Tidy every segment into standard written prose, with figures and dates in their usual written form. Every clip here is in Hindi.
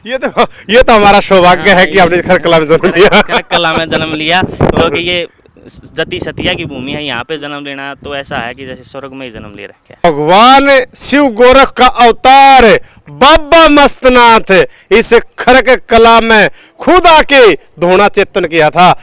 ये तो हमारा सौभाग्य है कि हमने खरकला में जन्म लिया। खरकला में जन्म लिया क्योंकि ये जति सतिया की भूमि है, यहाँ पे जन्म लेना तो ऐसा है कि जैसे स्वर्ग में ही जन्म ले रखे। भगवान शिव गोरख का अवतार बाबा मस्तनाथ इस खरकला में खुद आके धोना चेतन किया था।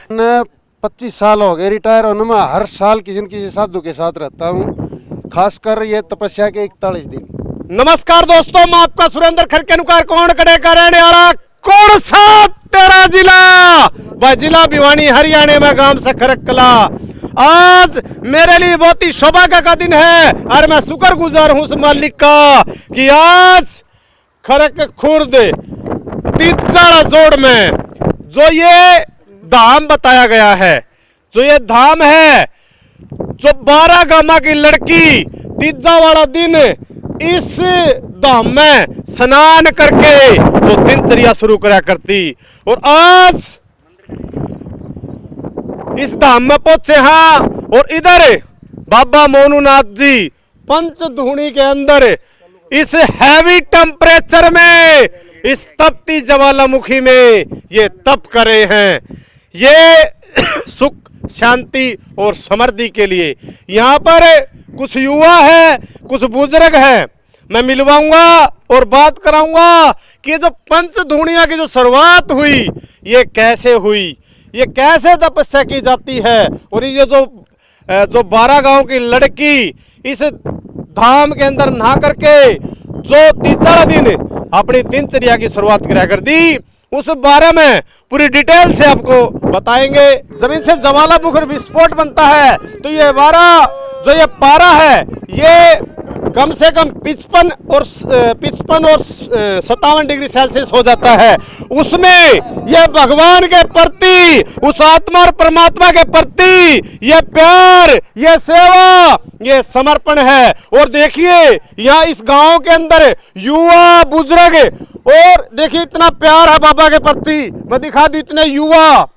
25 साल हो गए रिटायर होने में, हर साल किसी न किसी साधु के साथ रहता हूँ, खासकर ये तपस्या के 41 दिन। नमस्कार दोस्तों, मैं आपका सुरेंद्र खरके अनुकार कौन कड़े का रहने वाला, कौन सा तेरा जिला, वह जिला भिवानी हरियाणा में गांव से खरकला। आज मेरे लिए बहुत ही सौभाग्य का दिन है और मैं शुक्रगुजार हूं उस मालिक का कि आज खरक खुर्द तीजाड़ा जोड़ में जो ये धाम बताया गया है, जो ये धाम है, जो 12 गामा की लड़की तीजा वाला दिन इस धाम में स्नान करके जो दिनचर्या शुरू करा करती, और आज इस धाम में पहुंचे हाँ। और इधर बाबा मोनूनाथ जी पंचधूणी के अंदर इस हैवी टेम्परेचर में, इस तपती ज्वालामुखी में ये तप करे हैं, ये सुख शांति और समृद्धि के लिए। यहाँ पर कुछ युवा है, कुछ बुजुर्ग है, मैं मिलवाऊंगा और बात कराऊंगा कि जो पंचधूणिया की जो शुरुआत हुई ये कैसे हुई, ये कैसे तपस्या की जाती है, और ये जो 12 गांव की लड़की इस धाम के अंदर नहा करके जो तीसरा दिन अपनी दिनचर्या की शुरुआत करा कर दी, उस बारे में पूरी डिटेल से आपको बताएंगे। जमीन से ज्वालामुखी विस्फोट बनता है तो ये 12 जो ये पारा है ये कम से कम 55 और 57 डिग्री सेल्सियस हो जाता है। उसमें ये भगवान के प्रति, उस आत्मा और परमात्मा के प्रति ये प्यार, ये सेवा, ये समर्पण है। और देखिए यहाँ इस गांव के अंदर युवा बुजुर्ग, और देखिए इतना प्यार है बाबा के प्रति। मैं दिखा दूं, इतने युवा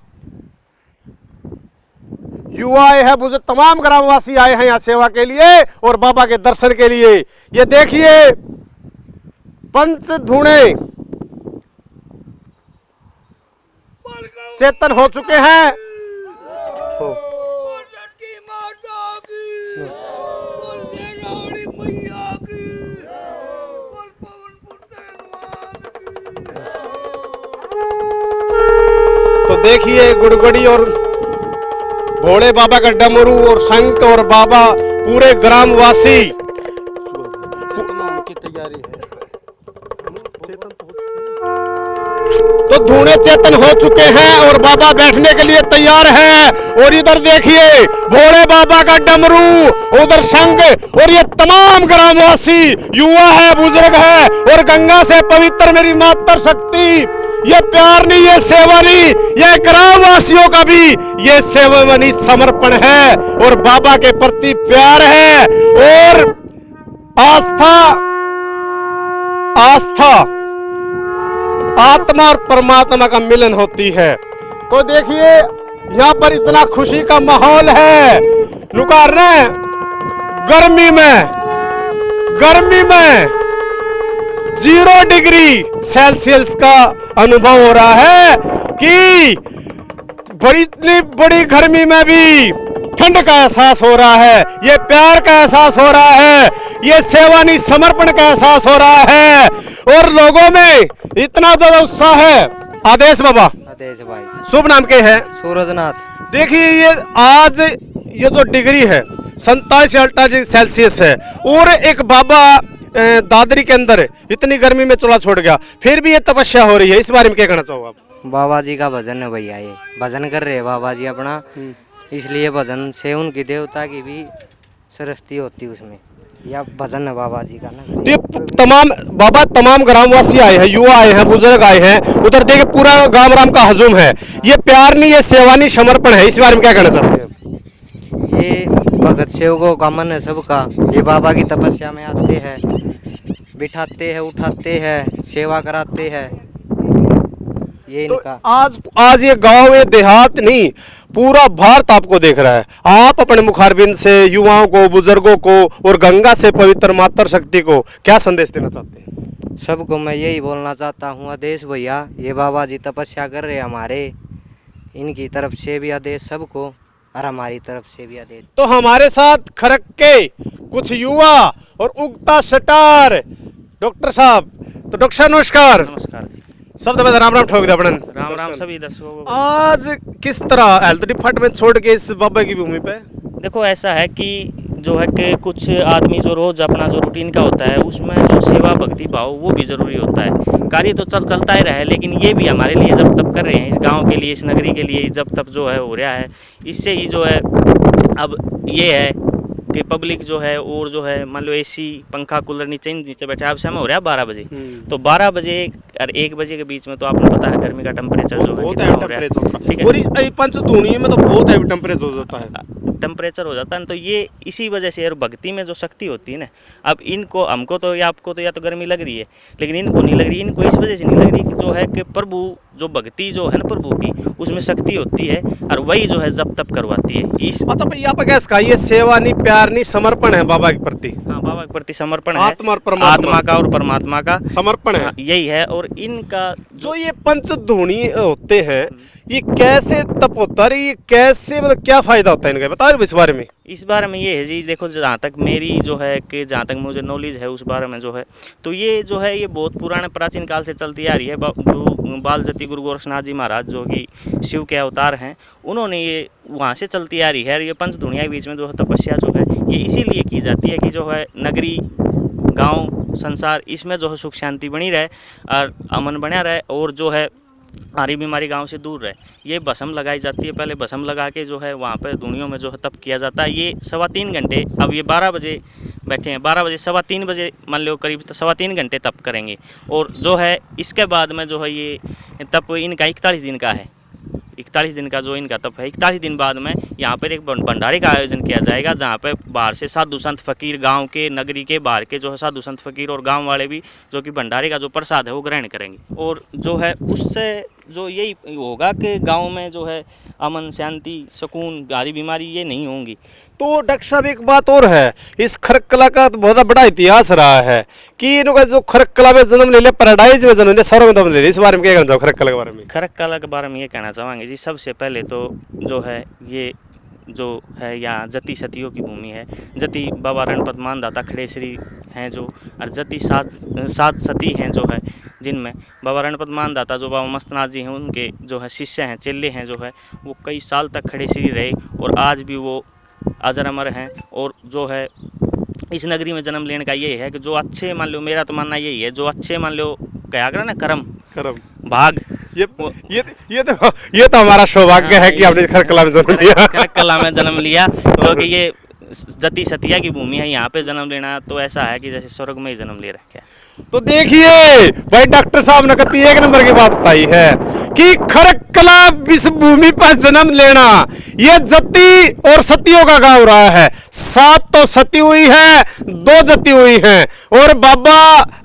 आए हैं, बुजुर्ग तमाम ग्रामवासी आए हैं यहाँ सेवा के लिए और बाबा के दर्शन के लिए। ये देखिए पंचधूणे चेतन हो चुके हैं। तो देखिए गुड़गुड़ी और भोले बाबा का डमरू और शंख और बाबा पूरे ग्रामवासी की तैयारी है। तो धूणे चेतन हो चुके हैं और बाबा बैठने के लिए तैयार है। और इधर देखिए भोले बाबा का डमरू, उधर शंख, और ये तमाम ग्रामवासी युवा है, बुजुर्ग है, और गंगा से पवित्र मेरी मातृ शक्ति, ये प्यार नहीं, ये सेवा नहीं, ये ग्रामवासियों का भी ये सेवावनी समर्पण है और बाबा के प्रति प्यार है और आस्था आत्मा और परमात्मा का मिलन होती है। तो देखिए यहाँ पर इतना खुशी का माहौल है। नुकार ने गर्मी में 0 डिग्री सेल्सियस का अनुभव हो रहा है कि इतनी बड़ी गर्मी में भी ठंड का एहसास हो रहा है, ये प्यार का एहसास हो रहा है, ये सेवानी समर्पण का एहसास हो रहा है और लोगों में इतना ज्यादा उत्साह है। आदेश बाबा, आदेश भाई, शुभ नाम के हैं? सूरजनाथ। देखिए ये आज ये जो डिग्री है 27 सेल्सियस है, और एक बाबा दादरी के अंदर इतनी गर्मी में चूल्हा छोड़ गया, फिर भी ये तपस्या हो रही है, इस बारे में क्या कहना चाहो आप? बाबा जी का भजन है भैया, ये भजन कर रहे हैं बाबा जी अपना, इसलिए भजन से उनकी देवता की भी सरस्ती होती उसमें, या भजन है बाबा जी का ना। ये तमाम ग्रामवासी आए हैं, युवा आए हैं, बुजुर्ग आए हैं, उधर देखिए पूरा गांव राम का हजूम है। ये प्यार नहीं, ये सेवानी समर्पण है, इस बारे में क्या कहना चाहते हैं? ये भगत सेवकों का मन है सबका, ये बाबा की तपस्या में आते हैं, बिठाते हैं, उठाते हैं, सेवा कराते हैं, ये तो इनका। आज ये गांव, ये देहात नहीं, पूरा भारत आपको देख रहा है। आप अपने मुखारबिंद से युवाओं को, बुजुर्गों को और गंगा से पवित्र मातृ शक्ति को क्या संदेश देना चाहते हैं? सबको मैं यही बोलना चाहता हूँ, आदेश भैया ये बाबा जी तपस्या कर रहे हैं हमारे, इनकी तरफ से भी आदेश सबको और हमारी तरफ से भी आदेश। तो हमारे साथ खरक के कुछ युवा और उगता स्टार डॉक्टर साहब। तो डॉक्टर साहब नमस्कार। नमस्कार जी। शब्द में राम राम ठोक दिया अपन। राम राम सभी दर्शकों को। आज किस तरह हेल्थ डिपार्टमेंट छोड़ के इस बाबा की भूमि पे? देखो ऐसा है कि जो है कि कुछ आदमी जो रोज अपना जो रूटीन का होता है उसमें जो सेवा भक्ति भाव वो भी ज़रूरी होता है। कार्य तो चलता ही रहा है, लेकिन ये भी हमारे लिए जब तब कर रहे हैं, इस गांव के लिए, इस नगरी के लिए जब तब जो है हो रहा है। इससे ही जो है अब ये है कि पब्लिक जो है और जो है मान लो एसी पंखा कूलर नीचे बैठे। अब समय हो रहा है 12 बजे, तो 12 बजे और 1 बजे के बीच में तो आपको पता है गर्मी का टेम्परेचर जो है बहुत कितना हैवी हो रहा है। टेम्परेचर होता ठीक है है। और इस पंचधूनी में तो बहुत हैवी टेम्परेचर हो जाता है। टेम्परेचर हो जाता है, तो ये इसी वजह से, और भक्ति में जो शक्ति होती है ना, अब इनको हमको तो या आपको तो या तो गर्मी लग रही है, लेकिन इनको नहीं लग रही। इनको इस वजह से नहीं लग रही कि जो है कि प्रभु जो भक्ति जो है ना प्रभु की, उसमें शक्ति होती है और वही जो है जब तब करवाती है। इस मतलब यहाँ पे कैसे ये सेवा नहीं, प्यार नहीं, समर्पण है बाबा के प्रति। हाँ, बाबा के प्रति समर्पण है, आत्मा और परमात्मा। आत्मा का और परमात्मा का समर्पण है। हाँ, यही है। और इनका जो ये पंचधूनी होते हैं, ये कैसे तप होता है, ये कैसे, मतलब क्या फायदा होता है इनका, बता रहे हो इस बारे में? इस बारे में ये है जी, देखो जहाँ तक मेरी जो है कि जहाँ तक मुझे नॉलेज है उस बारे में जो है, तो ये जो है ये बहुत पुराने प्राचीन काल से चलती आ रही है। बालजती गुरु गोरखनाथ जी महाराज जो कि शिव के अवतार हैं, उन्होंने ये वहाँ से चलती आ रही है। और ये पंचधुनिया के बीच में जो है तपस्या जो है ये इसीलिए की जाती है कि जो है नगरी, गांव, संसार, इसमें जो है सुख शांति बनी रहे और अमन बना रहे, और जो है हमारी बीमारी गांव से दूर रहे। ये भस्म लगाई जाती है, पहले भस्म लगा के जो है वहाँ पे दुनिया में जो है तप किया जाता है। ये 3.25 घंटे, अब ये 12 बजे बैठे हैं, 12 बजे 3:15 बजे मान लो करीब 3.25 घंटे तप करेंगे। और जो है इसके बाद में जो है ये तप इनका 41 दिन का है। 41 दिन का जो इनका तप है, 41 दिन बाद में यहाँ पर एक भंडारे का आयोजन किया जाएगा, जहाँ पे बाहर से साधु संत फकीर, गांव के, नगरी के बाहर के जो है साधु संत फकीर और गांव वाले भी जो कि भंडारे का जो प्रसाद है वो ग्रहण करेंगे। और जो है उससे जो यही होगा कि गांव में जो है अमन, शांति, सुकून, गारी बीमारी ये नहीं होंगी। तो डॉक्टर साहब एक बात और है, इस खरक कला का तो बहुत बड़ा इतिहास रहा है कि इनका जो खरक कला में जन्म ले लिया, पैराडाइज में जन्म लिया, स्वर्ग में जन्म ले लिया। इस बारे में क्या कहना चाहो खरक कला के बारे में? खरक कला के बारे में ये कहना चाहेंगे जी, सबसे पहले तो जो है ये जो है यहाँ जति सतियों की भूमि है। जति बाबा रणपत मानदाता खड़ेश्वरी हैं जो, और जति सात सती हैं जो है, जिनमें बाबा रणपत मानदाता जो बाबा मस्तनाथ जी हैं उनके जो है शिष्य हैं, चेले हैं जो है, वो कई साल तक खड़ेश्वरी रहे और आज भी वो अजर अमर हैं। और जो है इस नगरी में जन्म लेने का ये है कि जो अच्छे, मान लो मेरा तो मानना यही है, जो अच्छे मान लो क्या करें ना, कर्म भाग, ये तो हमारा सौभाग्य है कि आपने खरक कला में जन्म लिया। खरक कला में जन्म लिया, क्योंकि ये जति सतिया की भूमि है, यहाँ पे जन्म लेना तो ऐसा है कि जैसे स्वर्ग में ही जन्म ले रखे। तो देखिए भाई, डॉक्टर साहब ने कती 1 नंबर की बात बताई है कि खरक कला इस भूमि पर जन्म लेना, ये जति और सतियों का गांव रहा है। 7 तो सती हुई है, 2 जति हुई हैं, और बाबा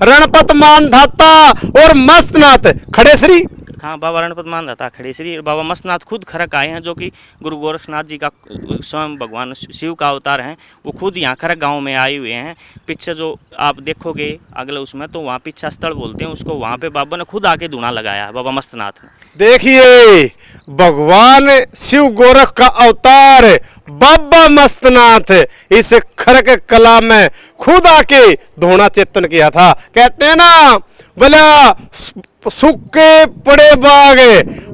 रणपत मानधाता और मस्तनाथ खड़ेश्वरी। हाँ, बाबा रणपत मानदाता खड़ेश्वरी और बाबा मस्तनाथ खुद खरक आए हैं, जो कि गुरु गोरखनाथ जी का स्वयं भगवान शिव का अवतार हैं। वो खुद यहाँ खरक गांव में आए हुए हैं। पीछे जो आप देखोगे अगले उसमें, तो वहाँ पीछा स्थल बोलते हैं उसको, वहाँ पे बाबा ने खुद आके धूना लगाया, बाबा मस्तनाथ ने। देखिए भगवान शिव गोरख का अवतार बाबा मस्तनाथ इस खरक कला में खुद आके धोना चेतन किया था। कहते हैं ना, बोला सूखे पड़े बाग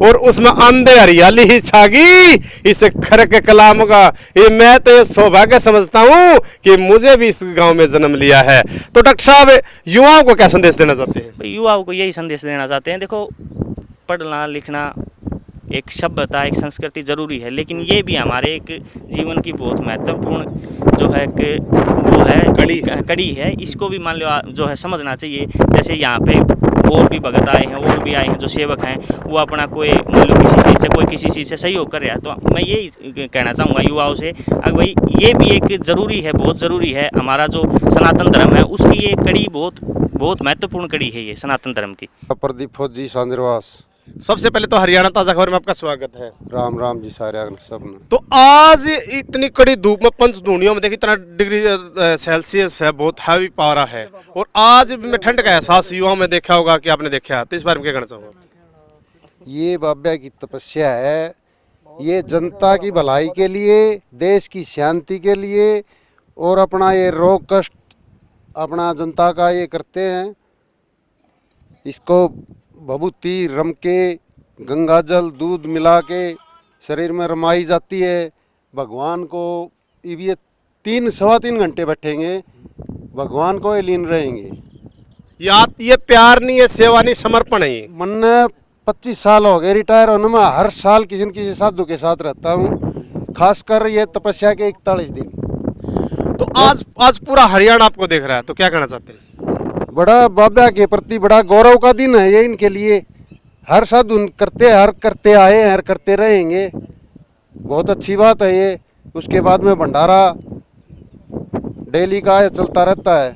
और उसमें अंधे हरियाली ही छागी। इस खरक कलाम का ये मैं तो ये सौभाग्य समझता हूँ कि मुझे भी इस गांव में जन्म लिया है। तो डॉक्टर साहब युवाओं को क्या संदेश देना चाहते हैं? युवाओं को यही संदेश देना चाहते हैं, देखो पढ़ना लिखना, एक सभ्यता, एक संस्कृति जरूरी है, लेकिन ये भी हमारे एक जीवन की बहुत महत्वपूर्ण जो है कि वो है कड़ी है। इसको भी मान लो जो है समझना चाहिए। जैसे यहाँ पे और भी भगत आए हैं, और भी आए हैं जो सेवक हैं, वो अपना कोई मान लो किसी चीज़ से, कोई किसी चीज़ से सहयोग कर रहा है, तो मैं यही कहना चाहूँगा युवाओं से, अगर भाई ये भी एक ज़रूरी है, बहुत ज़रूरी है। हमारा जो सनातन धर्म है उसकी ये कड़ी बहुत महत्वपूर्ण कड़ी है, ये सनातन धर्म की। प्रदीप फौजी सांदरवास। सबसे पहले तो हरियाणा ताजा खबर में आपका स्वागत है। राम राम जी सारे सब ने। तो आज इतनी कड़ी धूप में पंचधूणियों में देखिए इतना डिग्री सेल्सियस है, बहुत हैवी पारा है, और आज में ठंड का एहसास युवाओं में देखा होगा कि आपने देखा है, तो इस बारे में क्या कहना चाहोगे? ये बाबा की तपस्या है, ये जनता की भलाई के लिए, देश की शांति के लिए, और अपना ये रोग कष्ट अपना जनता का ये करते हैं। इसको भभूति रम के गंगा जल दूध मिला के शरीर में रमाई जाती है। भगवान को ये 3-3.25 घंटे बैठेंगे, भगवान को ये लीन रहेंगे। ये प्यार नहीं है, सेवा नहीं, समर्पण है ये। मन 25 साल हो गए रिटायर होने में, हर साल किसी न किसी साधु के साथ रहता हूँ, खासकर ये तपस्या के 41 दिन। तो आज पूरा हरियाणा आपको देख रहा है, तो क्या कहना चाहते हैं? बड़ा बाबा के प्रति बड़ा गौरव का दिन है ये इनके लिए। हर साधु करते आए हैं, हर करते रहेंगे, बहुत अच्छी बात है ये। उसके बाद में भंडारा डेली का चलता रहता है।